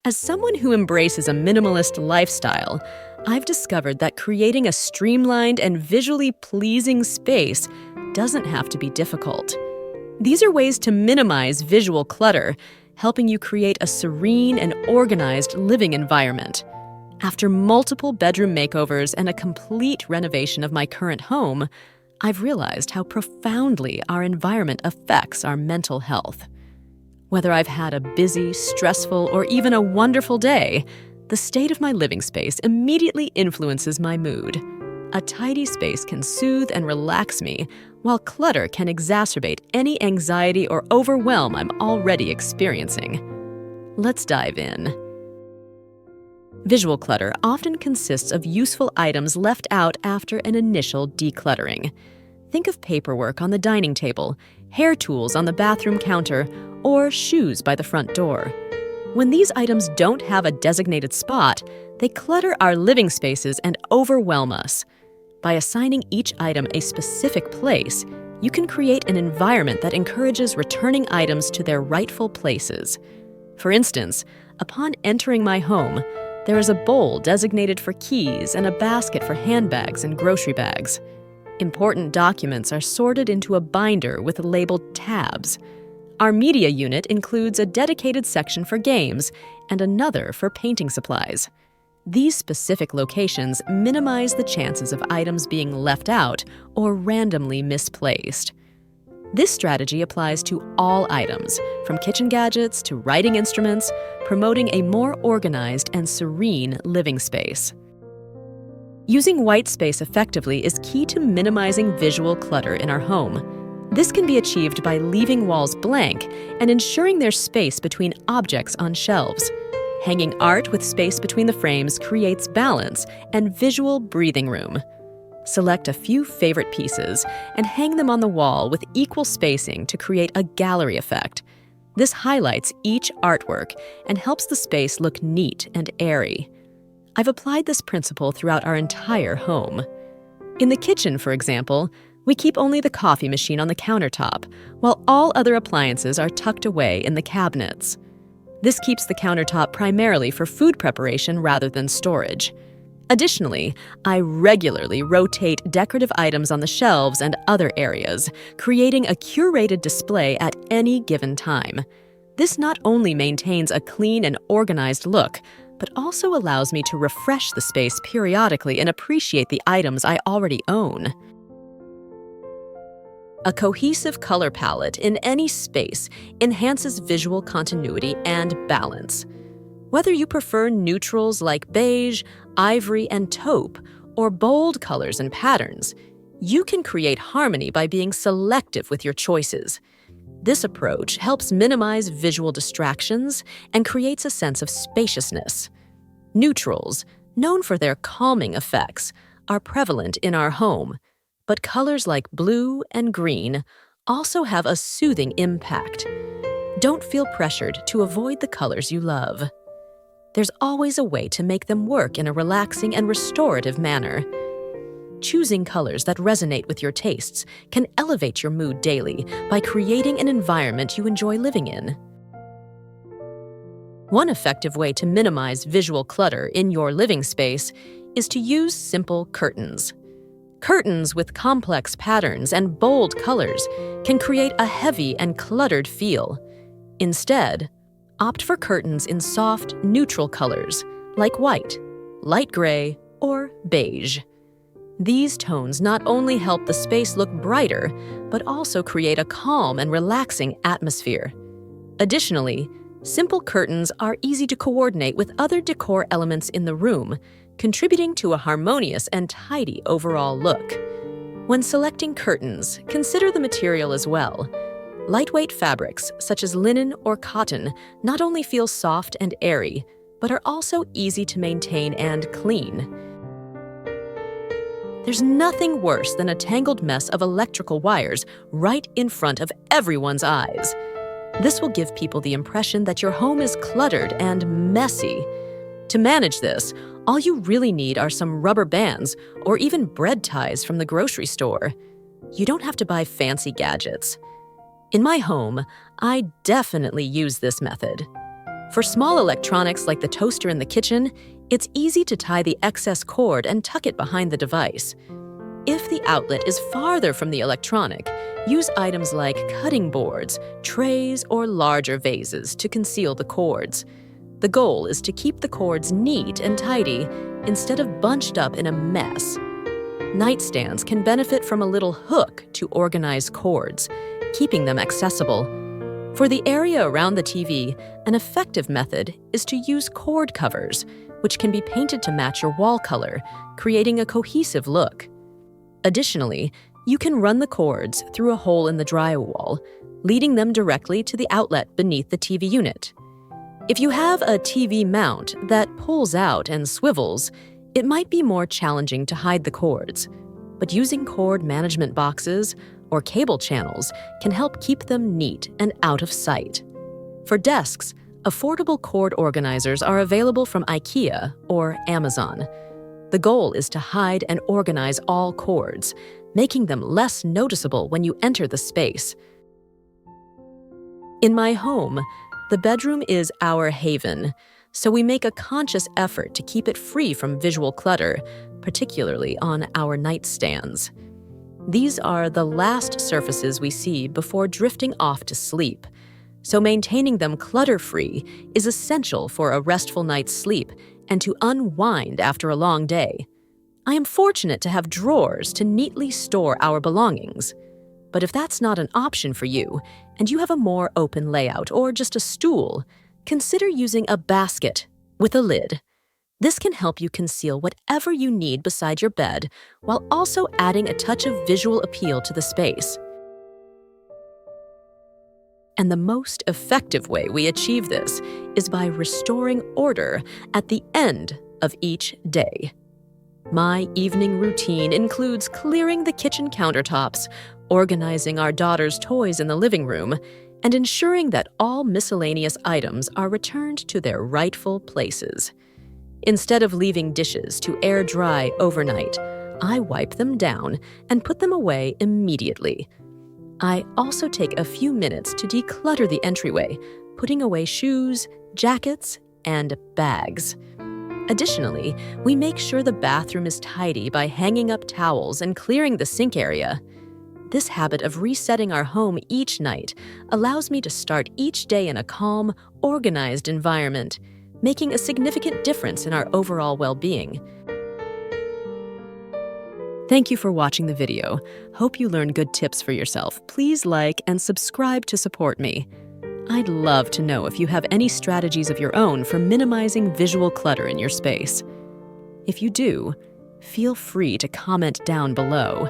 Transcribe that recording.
As someone who embraces a minimalist lifestyle, I've discovered that creating a streamlined and visually pleasing space doesn't have to be difficult. These are ways to minimize visual clutter, helping you create a serene and organized living environment. After multiple bedroom makeovers and a complete renovation of my current home, I've realized how profoundly our environment affects our mental health. Whether I've had a busy, stressful, or even a wonderful day, the state of my living space immediately influences my mood. A tidy space can soothe and relax me, while clutter can exacerbate any anxiety or overwhelm I'm already experiencing. Let's dive in. Visual clutter often consists of useful items left out after an initial decluttering. Think of paperwork on the dining table, hair tools on the bathroom counter, or shoes by the front door. When these items don't have a designated spot, they clutter our living spaces and overwhelm us. By assigning each item a specific place, you can create an environment that encourages returning items to their rightful places. For instance, upon entering my home, there is a bowl designated for keys and a basket for handbags and grocery bags. Important documents are sorted into a binder with labeled tabs. Our media unit includes a dedicated section for games and another for painting supplies. These specific locations minimize the chances of items being left out or randomly misplaced. This strategy applies to all items, from kitchen gadgets to writing instruments, promoting a more organized and serene living space. Using white space effectively is key to minimizing visual clutter in our home. This can be achieved by leaving walls blank and ensuring there's space between objects on shelves. Hanging art with space between the frames creates balance and visual breathing room. Select a few favorite pieces and hang them on the wall with equal spacing to create a gallery effect. This highlights each artwork and helps the space look neat and airy. I've applied this principle throughout our entire home. In the kitchen, for example, we keep only the coffee machine on the countertop, while all other appliances are tucked away in the cabinets. This keeps the countertop primarily for food preparation rather than storage. Additionally, I regularly rotate decorative items on the shelves and other areas, creating a curated display at any given time. This not only maintains a clean and organized look, but also allows me to refresh the space periodically and appreciate the items I already own. A cohesive color palette in any space enhances visual continuity and balance. Whether you prefer neutrals like beige, ivory, and taupe, or bold colors and patterns, you can create harmony by being selective with your choices. This approach helps minimize visual distractions and creates a sense of spaciousness. Neutrals, known for their calming effects, are prevalent in our home, but colors like blue and green also have a soothing impact. Don't feel pressured to avoid the colors you love. There's always a way to make them work in a relaxing and restorative manner. Choosing colors that resonate with your tastes can elevate your mood daily by creating an environment you enjoy living in. One effective way to minimize visual clutter in your living space is to use simple curtains. Curtains with complex patterns and bold colors can create a heavy and cluttered feel. Instead, opt for curtains in soft, neutral colors like white, light gray, or beige. These tones not only help the space look brighter, but also create a calm and relaxing atmosphere. Additionally, simple curtains are easy to coordinate with other decor elements in the room, contributing to a harmonious and tidy overall look. When selecting curtains, consider the material as well. Lightweight fabrics, such as linen or cotton, not only feel soft and airy, but are also easy to maintain and clean. There's nothing worse than a tangled mess of electrical wires right in front of everyone's eyes. This will give people the impression that your home is cluttered and messy. To manage this, all you really need are some rubber bands or even bread ties from the grocery store. You don't have to buy fancy gadgets. In my home, I definitely use this method. For small electronics like the toaster in the kitchen, it's easy to tie the excess cord and tuck it behind the device. If the outlet is farther from the electronic, use items like cutting boards, trays, or larger vases to conceal the cords. The goal is to keep the cords neat and tidy instead of bunched up in a mess. Nightstands can benefit from a little hook to organize cords, keeping them accessible. For the area around the TV, an effective method is to use cord covers, which can be painted to match your wall color, creating a cohesive look. Additionally, you can run the cords through a hole in the drywall, leading them directly to the outlet beneath the TV unit. If you have a TV mount that pulls out and swivels, it might be more challenging to hide the cords, but using cord management boxes or cable channels can help keep them neat and out of sight. For desks, affordable cord organizers are available from IKEA or Amazon. The goal is to hide and organize all cords, making them less noticeable when you enter the space. In my home, the bedroom is our haven, so we make a conscious effort to keep it free from visual clutter, particularly on our nightstands. These are the last surfaces we see before drifting off to sleep, so maintaining them clutter-free is essential for a restful night's sleep and to unwind after a long day. I am fortunate to have drawers to neatly store our belongings. But if that's not an option for you, and you have a more open layout or just a stool, consider using a basket with a lid. This can help you conceal whatever you need beside your bed while also adding a touch of visual appeal to the space. And the most effective way we achieve this is by restoring order at the end of each day. My evening routine includes clearing the kitchen countertops, organizing our daughter's toys in the living room, and ensuring that all miscellaneous items are returned to their rightful places. Instead of leaving dishes to air dry overnight, I wipe them down and put them away immediately. I also take a few minutes to declutter the entryway, putting away shoes, jackets, and bags. Additionally, we make sure the bathroom is tidy by hanging up towels and clearing the sink area. This habit of resetting our home each night allows me to start each day in a calm, organized environment, making a significant difference in our overall well-being. Thank you for watching the video. Hope you learned good tips for yourself. Please like and subscribe to support me. I'd love to know if you have any strategies of your own for minimizing visual clutter in your space. If you do, feel free to comment down below.